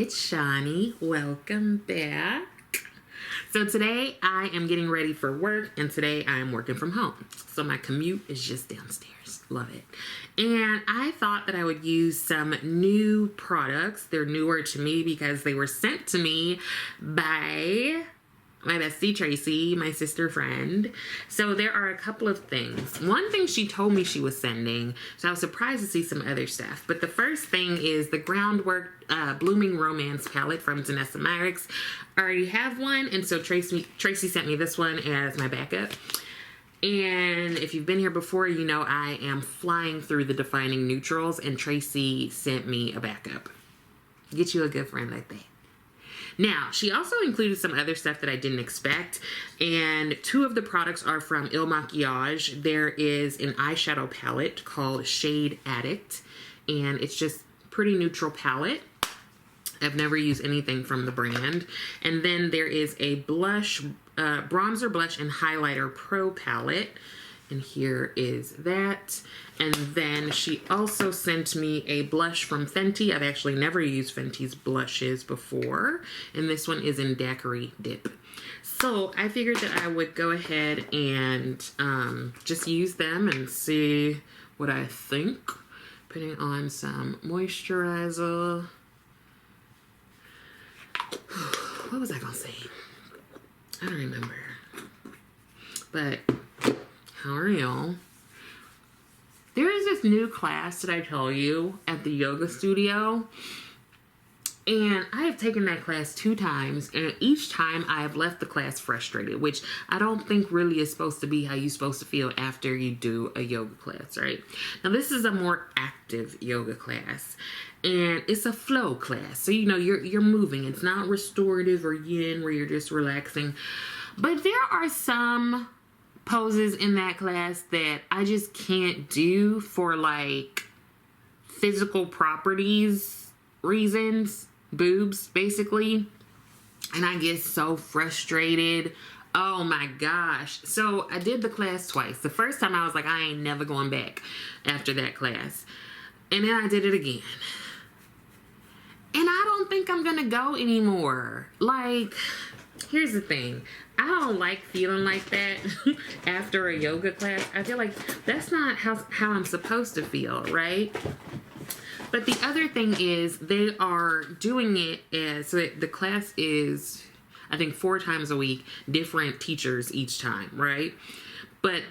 it's Shawnee. Welcome back. So today I am getting ready for work, and today I am working from home. So my commute is just downstairs. Love it. And I thought that I would use some new products. They're newer to me because they were sent to me by my bestie Tracy, my sister friend. So there are a couple of things. One thing she told me she was sending, so I was surprised to see some other stuff. But the first thing is the Groundwork Blooming Romance palette from Danessa Myricks. I already have one, and so Tracy sent me this one as my backup. And if you've been here before, you know I am flying through the defining neutrals, and Tracy sent me a backup. Get you a good friend like that. Now, she also included some other stuff that I didn't expect, and two of the products are from Ilmakiage. There is an eyeshadow palette called Shade Addict, and it's just pretty neutral palette. I've never used anything from the brand. And then there is a blush, bronzer, blush, and highlighter pro palette. And here is that. And then she also sent me a blush from Fenty. I've actually never used Fenty's blushes before. And this one is in Daiquiri Dip. So I figured that I would go ahead and just use them and see what I think. Putting on some moisturizer. What was I gonna say? I don't remember. But how are y'all? There is this new class that I tell you at the yoga studio, and I have taken that class 2 times, and each time I have left the class frustrated, which I don't think really is supposed to be how you're supposed to feel after you do a yoga class, right? Now this is a more active yoga class, and it's a flow class, so you know you're moving. It's not restorative or yin where you're just relaxing, but there are some poses in that class that I just can't do for like physical properties reasons, boobs basically, and I get so frustrated. Oh my gosh. So I did the class twice. The first time I was like, I ain't never going back after that class, and then I did it again, and I don't think I'm gonna go anymore. Like, here's the thing. I don't like feeling like that after a yoga class. I feel like that's not how I'm supposed to feel, right? But the other thing is they are doing it as, so the class is, I think 4 times a week, different teachers each time, right? But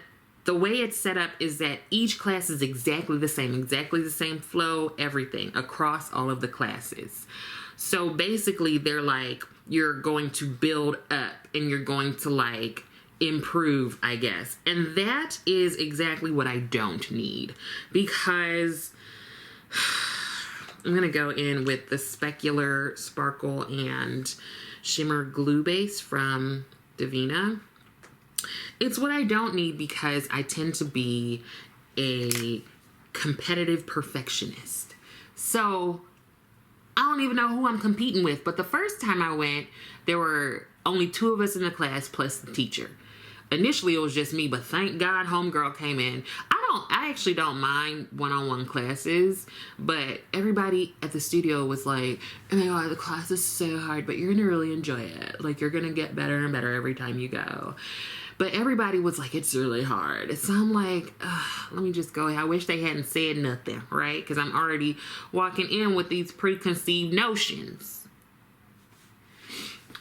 the way it's set up is that each class is exactly the same flow, everything across all of the classes. So basically they're like, you're going to build up and you're going to like improve, I guess. And that is exactly what I don't need, because I'm going to go in with the Specular Sparkle and Shimmer Glue Base from Divina. It's what I don't need because I tend to be a competitive perfectionist. So I don't even know who I'm competing with. But the first time I went, there were only 2 of us in the class plus the teacher. Initially, it was just me, but thank God homegirl came in. I actually don't mind one-on-one classes, but everybody at the studio was like, oh my God, the class is so hard, but you're gonna really enjoy it. Like, you're gonna get better and better every time you go. But everybody was like, it's really hard. So I'm like, let me just go. I wish they hadn't said nothing, right? Because I'm already walking in with these preconceived notions.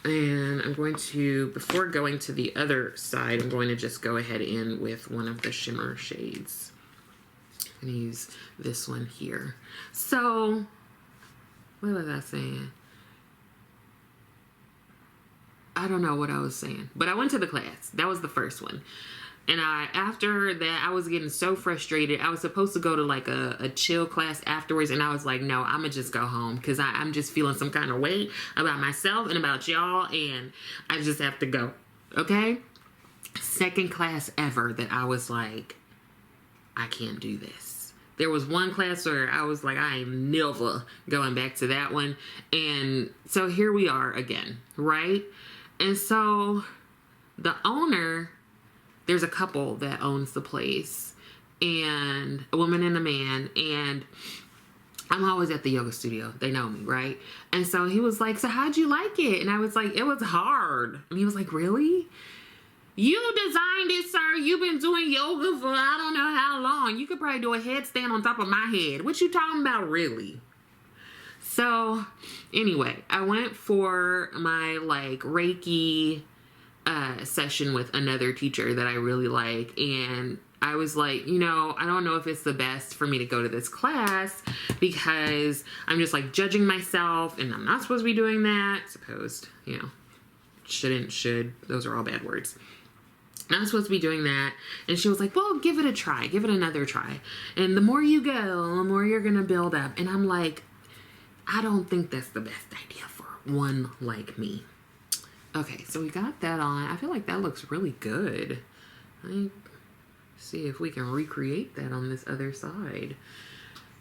And I'm going to, before going to the other side, I'm going to just go ahead in with one of the shimmer shades. I'm going to use this one here. So, what was I saying? I don't know what I was saying, but I went to the class. That was the first one. And after that, I was getting so frustrated. I was supposed to go to like a chill class afterwards, and I was like, no, I'm gonna just go home because I'm just feeling some kind of way about myself and about y'all, and I just have to go, okay? Second class ever that I was like, I can't do this. There was one class where I was like, I am never going back to that one. And so here we are again, right? And so the owner, there's a couple that owns the place, and a woman and a man, and I'm always at the yoga studio. They know me, right? And so he was like, so how'd you like it? And I was like, it was hard. And he was like, really? You designed it, sir. You've been doing yoga for I don't know how long. You could probably do a headstand on top of my head. What you talking about, really? So anyway, I went for my like Reiki session with another teacher that I really like. And I was like, you know, I don't know if it's the best for me to go to this class because I'm just like judging myself and I'm not supposed to be doing that. Supposed, you know, shouldn't, should. Those are all bad words. I'm supposed to be doing that. And she was like, well, give it a try. Give it another try. And the more you go, the more you're going to build up. And I'm like, I don't think that's the best idea for one like me. Okay, so we got that on. I feel like that looks really good. See if we can recreate that on this other side.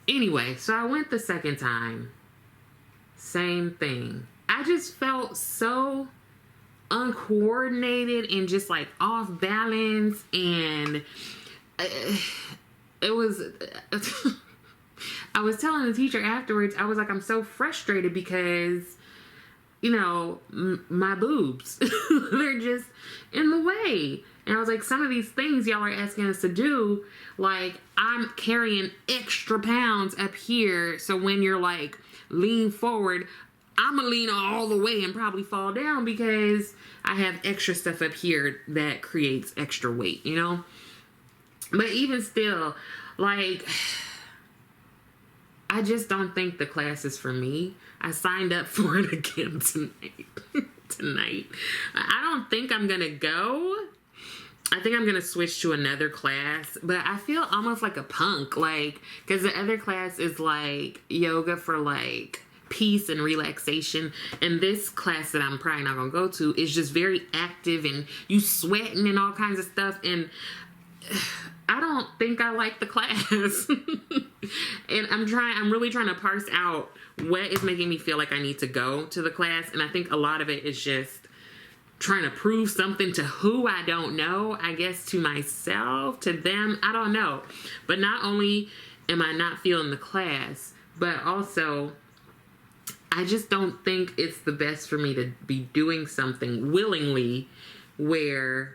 Anyway, so I went the second time. Same thing. I just felt so uncoordinated and just like off balance, and it was I was telling the teacher afterwards, I was like, I'm so frustrated because, you know, my boobs, they're just in the way. And I was like, some of these things y'all are asking us to do, like I'm carrying extra pounds up here, so when you're like lean forward, I'm gonna lean all the way and probably fall down because I have extra stuff up here that creates extra weight, you know? But even still, like, I just don't think the class is for me. I signed up for it again tonight. I don't think I'm gonna go. I think I'm gonna switch to another class, but I feel almost like a punk, like, because the other class is like yoga for like peace and relaxation, and this class that I'm probably not gonna go to is just very active and you sweating and all kinds of stuff, and I don't think I like the class. And I'm really trying to parse out what is making me feel like I need to go to the class, and I think a lot of it is just trying to prove something to who I don't know, I guess to myself, to them, I don't know. But not only am I not feeling the class, but also I just don't think it's the best for me to be doing something willingly where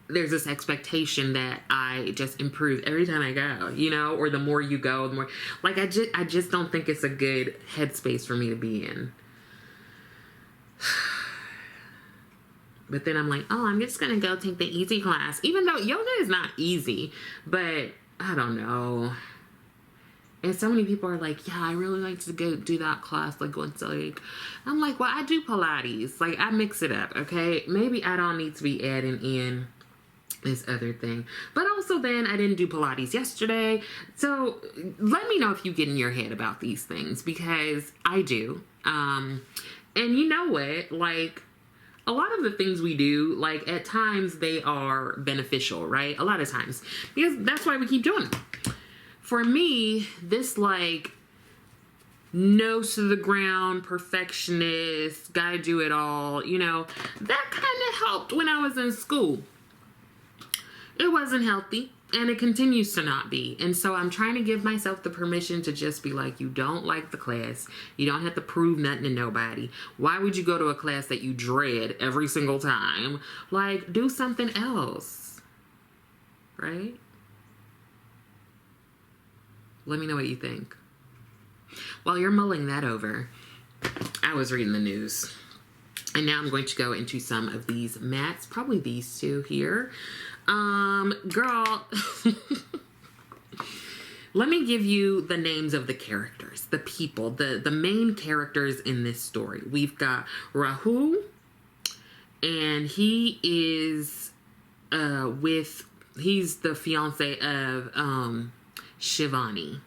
there's this expectation that I just improve every time I go, you know, or the more you go, the more, like, I just don't think it's a good headspace for me to be in. But then I'm like, oh, I'm just going to go take the easy class, even though yoga is not easy, but I don't know. And so many people are like, yeah, I really like to go do that class, like once a week. I'm like, well, I do Pilates. Like, I mix it up, okay? Maybe I don't need to be adding in this other thing. But also then, I didn't do Pilates yesterday. So let me know if you get in your head about these things, because I do. And you know what? Like, a lot of the things we do, like, at times they are beneficial, right? A lot of times. Because that's why we keep doing them. For me, this, like, nose to the ground, perfectionist, gotta do it all, you know, that kind of helped when I was in school. It wasn't healthy, and it continues to not be. And so I'm trying to give myself the permission to just be like, you don't like the class. You don't have to prove nothing to nobody. Why would you go to a class that you dread every single time? Like, do something else, right? Let me know what you think. While you're mulling that over, I was reading the news. And now I'm going to go into some of these mats. Probably these two here. Girl, let me give you the names of the characters, the people, the main characters in this story. We've got Rahul, and he is he's the fiance of Shivani.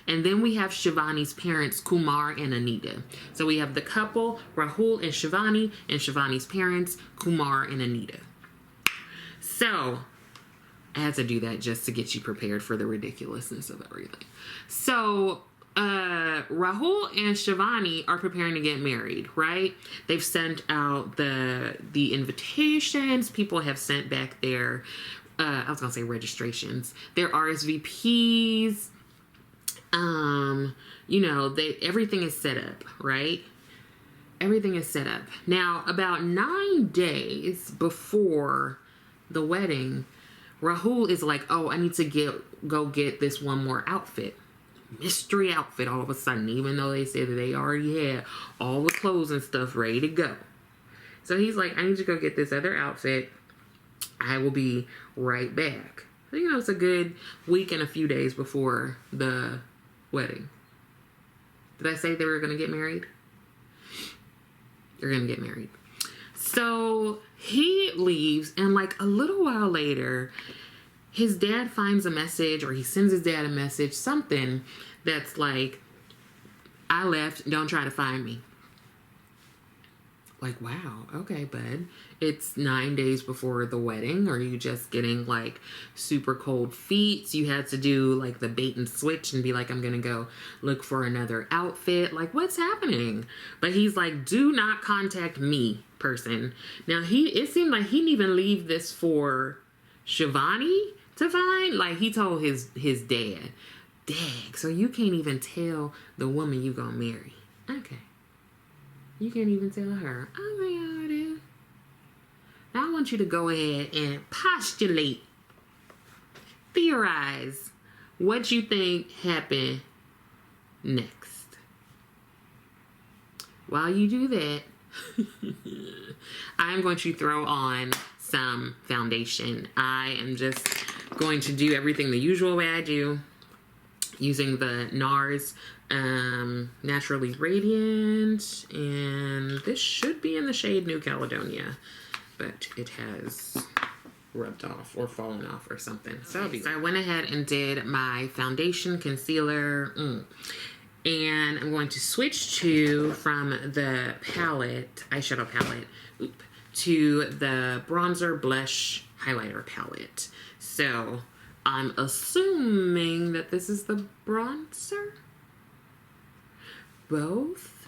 And then we have Shivani's parents, Kumar and Anita. So we have the couple, Rahul and Shivani's parents, Kumar and Anita. So I had to do that just to get you prepared for the ridiculousness of everything. So Rahul and Shivani are preparing to get married, right? They've sent out the invitations. People have sent back their I was gonna say registrations, their RSVPs. You know, everything is set up, right? Everything is set up. Now, about 9 days before the wedding, Rahul is like, oh, I need to go get this one more outfit. Mystery outfit all of a sudden, even though they said that they already had all the clothes and stuff ready to go. So he's like, I need to go get this other outfit. I will be right back. So, you know, it's a good week and a few days before the wedding. Did I say they were going to get married? They're going to get married. So he leaves, and like a little while later, his dad finds a message, or he sends his dad a message, something that's like, I left, don't try to find me. Like, wow, okay, bud. It's 9 days before the wedding. Are you just getting like super cold feet? So you had to do like the bait and switch and be like, I'm gonna go look for another outfit. Like, what's happening? But he's like, do not contact me, person. Now it seemed like he didn't even leave this for Shivani to find. Like, he told his dad, dag, so you can't even tell the woman you gonna marry. Okay. You can't even tell her. Okay, all right. Now I want you to go ahead and postulate, theorize what you think happened next. While you do that, I'm going to throw on some foundation. I am just going to do everything the usual way I do, using the NARS Naturally Radiant, and this should be in the shade New Caledonia, but it has rubbed off or fallen off or something. So I went ahead and did my foundation, concealer, and I'm going to switch from the palette, eyeshadow palette, to the bronzer blush highlighter palette. So I'm assuming that this is the bronzer. Both?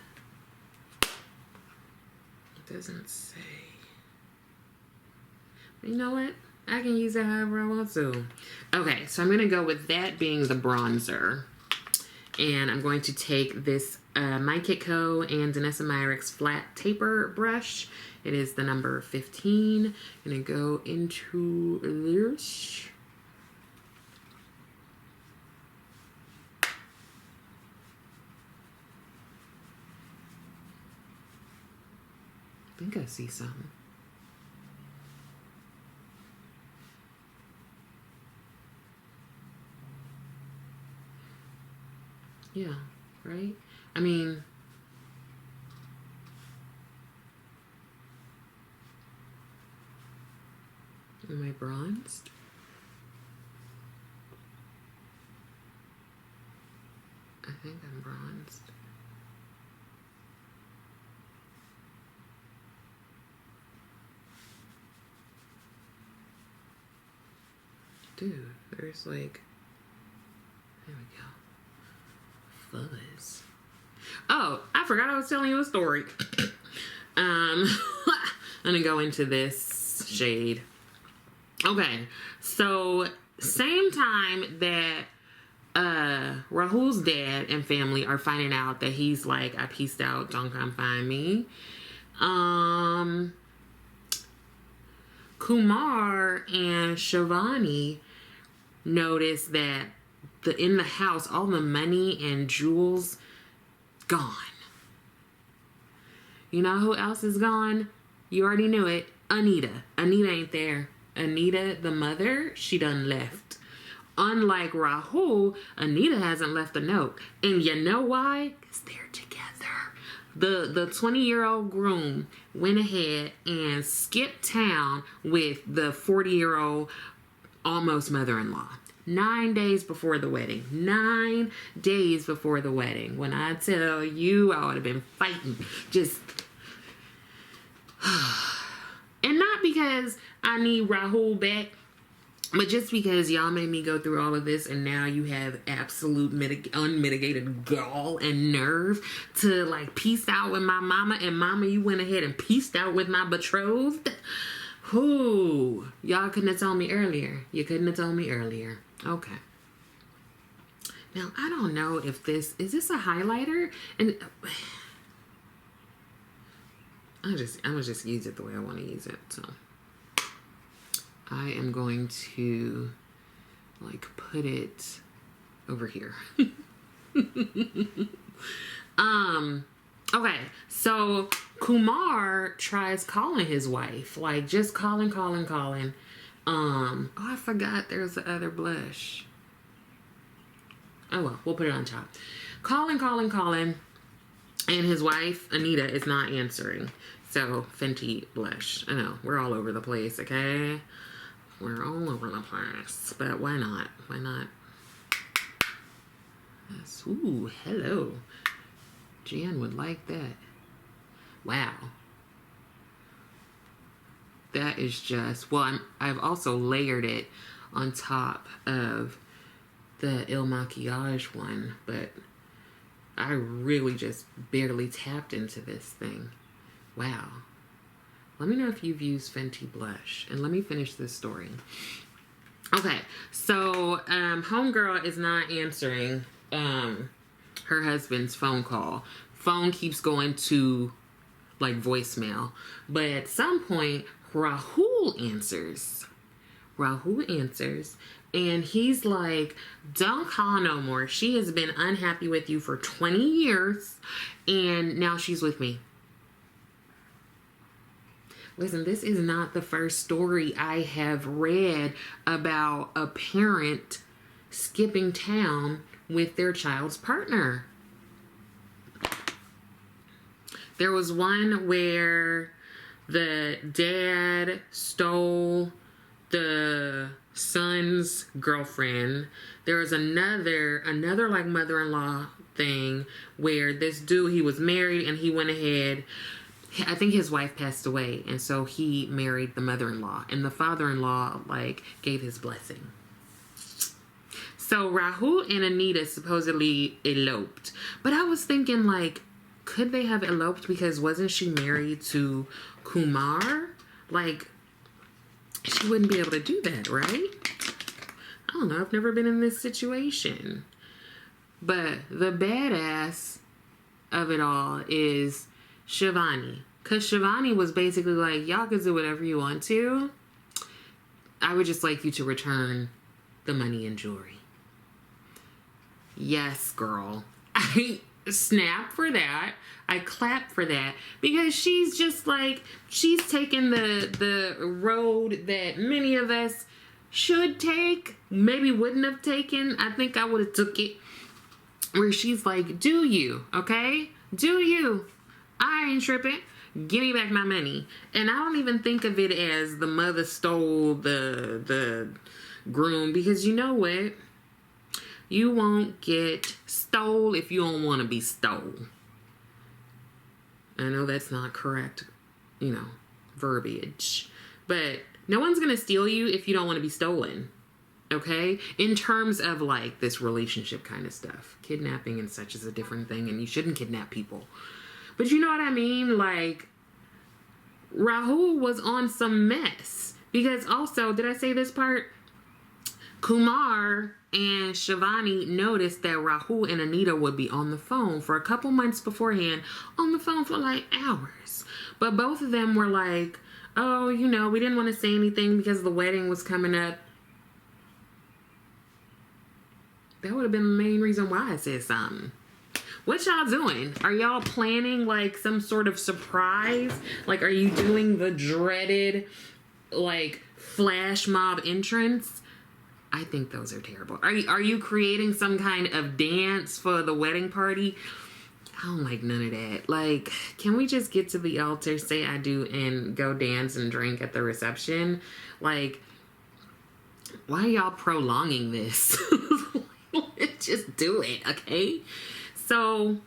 It doesn't say. But you know what? I can use it however I want to. Okay, so I'm going to go with that being the bronzer. And I'm going to take this My Kit Co. and Danessa Myricks flat taper brush. It is the number 15. I'm going to go into this. I think I see some. Yeah, right? I mean, am I bronzed? I think I'm bronzed. Dude, there's like, there we go. Fuzz. Oh, I forgot I was telling you a story. I'm gonna go into this shade. Okay, so same time that Rahul's dad and family are finding out that he's like, I peaced out, don't come find me. Kumar and Shivani noticed that in the house, all the money and jewels gone. You know who else is gone? You already knew it. Anita. Anita ain't there. Anita, the mother, she done left. Unlike Rahul, Anita hasn't left a note. And you know why? Because they're together. The 20-year-old groom went ahead and skipped town with the 40-year-old almost mother-in-law. 9 days before the wedding. 9 days before the wedding. When I tell you, I would have been fighting. Just... And not because I need Rahul back, but just because y'all made me go through all of this, and now you have absolute unmitigated gall and nerve to like peace out with my mama, and mama, you went ahead and peaced out with my betrothed. Whoo, y'all couldn't have told me earlier. You couldn't have told me earlier. Okay. Now, I don't know if is this a highlighter? And I'm gonna just use it the way I want to use it. So I am going to like put it over here. Okay, so Kumar tries calling his wife, like just calling. Oh, I forgot there's the other blush. Oh well, we'll put it on top. Calling. And his wife, Anita, is not answering. So, Fenty blush. I know, we're all over the place, okay? We're all over the place. But why not? Why not? Yes. Ooh, hello. Jan would like that. Wow. That is just... Well, I've also layered it on top of the Ilmakiage one, but I really just barely tapped into this thing. Wow. Let me know if you've used Fenty blush, and let me finish this story. Okay, so homegirl is not answering her husband's phone call. Phone keeps going to like voicemail, but at some point Rahul answers. And he's like, don't call no more. She has been unhappy with you for 20 years. And now she's with me. Listen, this is not the first story I have read about a parent skipping town with their child's partner. There was one where the dad stole the son's girlfriend. There was another like mother-in-law thing where this dude, he was married and he went ahead, I think his wife passed away, and so he married the mother-in-law, and the father-in-law like gave his blessing. So Rahul and Anita supposedly eloped, but I was thinking, like, could they have eloped because wasn't she married to Kumar? Like, she wouldn't be able to do that, right? I don't know. I've never been in this situation. But the badass of it all is Shivani. Because Shivani was basically like, y'all can do whatever you want to. I would just like you to return the money and jewelry. Yes, girl. I snap for that. I clap for that, because she's just like, she's taken the road that many of us should take, maybe wouldn't have taken. I think I would have took it, where she's like, do you, okay? Do you? I ain't tripping. Give me back my money. And I don't even think of it as the mother stole the groom, because you know what? You won't get stole if you don't want to be stole. I know that's not correct, verbiage. But no one's going to steal you if you don't want to be stolen. Okay? In terms of like this relationship kind of stuff. Kidnapping and such is a different thing, and you shouldn't kidnap people. But you know what I mean? Like, Rahul was on some mess. Because also, did I say this part? Kumar and Shivani noticed that Rahul and Anita would be on the phone for a couple months beforehand, on the phone for like hours. But both of them were like, oh, we didn't want to say anything because the wedding was coming up. That would have been the main reason why I said something. What y'all doing? Are y'all planning like some sort of surprise? Like, are you doing the dreaded like flash mob entrance? I think those are terrible. Are you creating some kind of dance for the wedding party? I don't like none of that. Like, can we just get to the altar, say I do, and go dance and drink at the reception? Like, why are y'all prolonging this? Just do it, okay? So,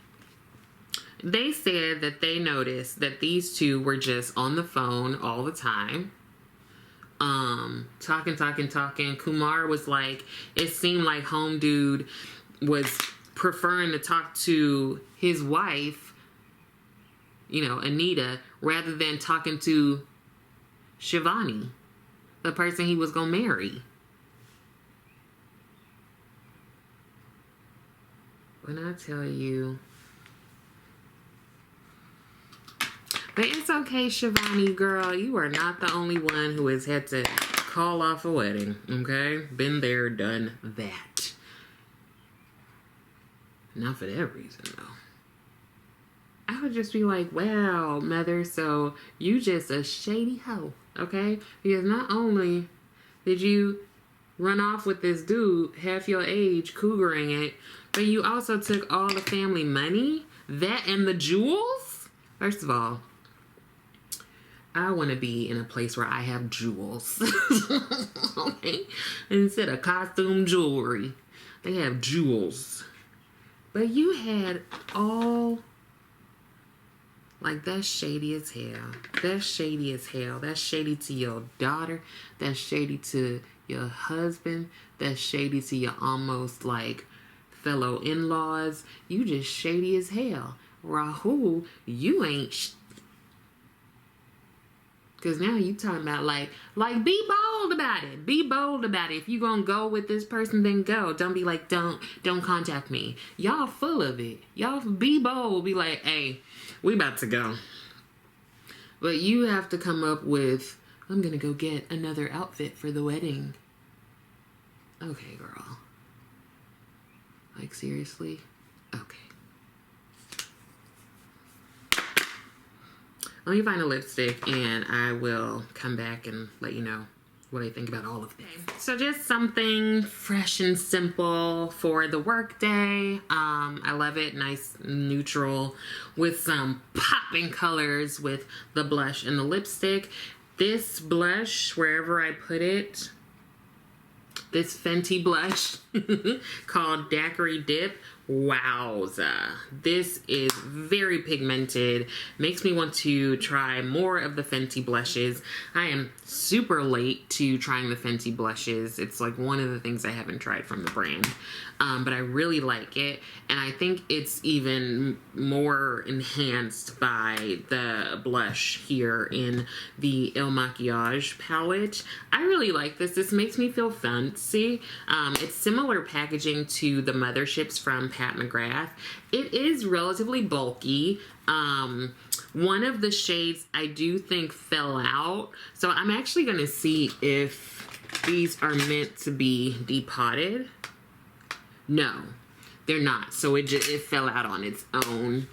they said that they noticed that these two were just on the phone all the time. Talking. Kumar was like, it seemed like home dude was preferring to talk to his wife, Anita, rather than talking to Shivani, the person he was gonna marry. when I tell you. But it's okay, Shivani girl. You are not the only one who has had to call off a wedding, okay? Been there, done that. Not for that reason, though. I would just be like, wow, mother, so you just a shady hoe, okay? Because not only did you run off with this dude, half your age, cougaring it, but you also took all the family money, that and the jewels? First of all, I want to be in a place where I have jewels, okay? Instead of costume jewelry, they have jewels. But you had all, like, that's shady as hell. That's shady as hell. That's shady to your daughter. That's shady to your husband. That's shady to your almost, like, fellow in-laws. You just shady as hell. Rahul, you ain't because now you talking about like be bold about it. Be bold about it. If you gonna go with this person, then go. Don't be like, don't contact me. Y'all full of it. Y'all be bold. Be like, hey, we about to go. But you have to come up with, I'm gonna go get another outfit for the wedding. Okay, girl. Like, seriously? Okay. Let me find a lipstick and I will come back and let you know what I think about all of this. So just something fresh and simple for the work day. I love it. Nice neutral with some popping colors with the blush and the lipstick. This blush, wherever I put it, this Fenty blush called Daiquiri Dip. Wowza. This is very pigmented. Makes me want to try more of the Fenty blushes. I am super late to trying the Fenty blushes. It's like one of the things I haven't tried from the brand. But I really like it. And I think it's even more enhanced by the blush here in the Ilmakiage palette. I really like this. This makes me feel fancy. It's similar packaging to the Motherships from Pat McGrath. It is relatively bulky. One of the shades I do think fell out. So I'm actually going to see if these are meant to be depotted. No, they're not. So it fell out on its own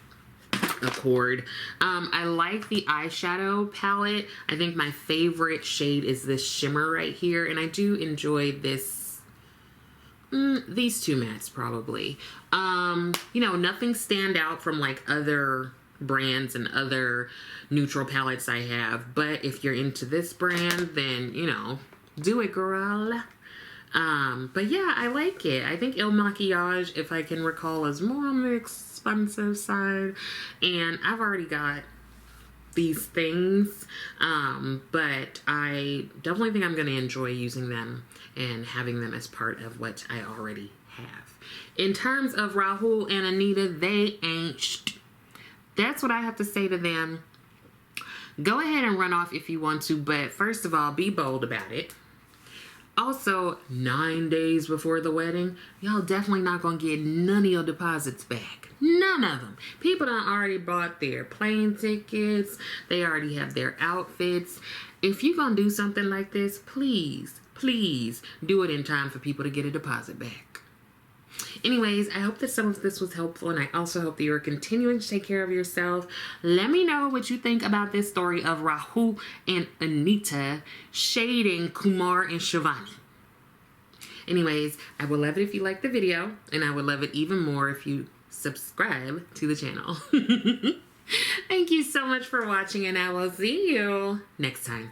accord. I like the eyeshadow palette. I think my favorite shade is this shimmer right here. And I do enjoy this. These two mattes probably. You know, nothing stand out from like other brands and other neutral palettes I have. But if you're into this brand, then, you know, do it, girl. But yeah, I like it. I think Ilmakiage, if I can recall, is more on the expensive side. And I've already got these things. But I definitely think I'm going to enjoy using them and having them as part of what I already have. In terms of Rahul and Anita, they ain't That's what I have to say to them. Go ahead and run off if you want to, but first of all, be bold about it. Also, 9 days before the wedding, y'all definitely not gonna get none of your deposits back. None of them. People done already bought their plane tickets. They already have their outfits. If you're gonna do something like this, please, please do it in time for people to get a deposit back. Anyways, I hope that some of this was helpful, and I also hope that you're continuing to take care of yourself. Let me know what you think about this story of Rahul and Anita shading Kumar and Shivani. Anyways, I would love it if you liked the video, and I would love it even more if you subscribe to the channel. Thank you so much for watching, and I will see you next time.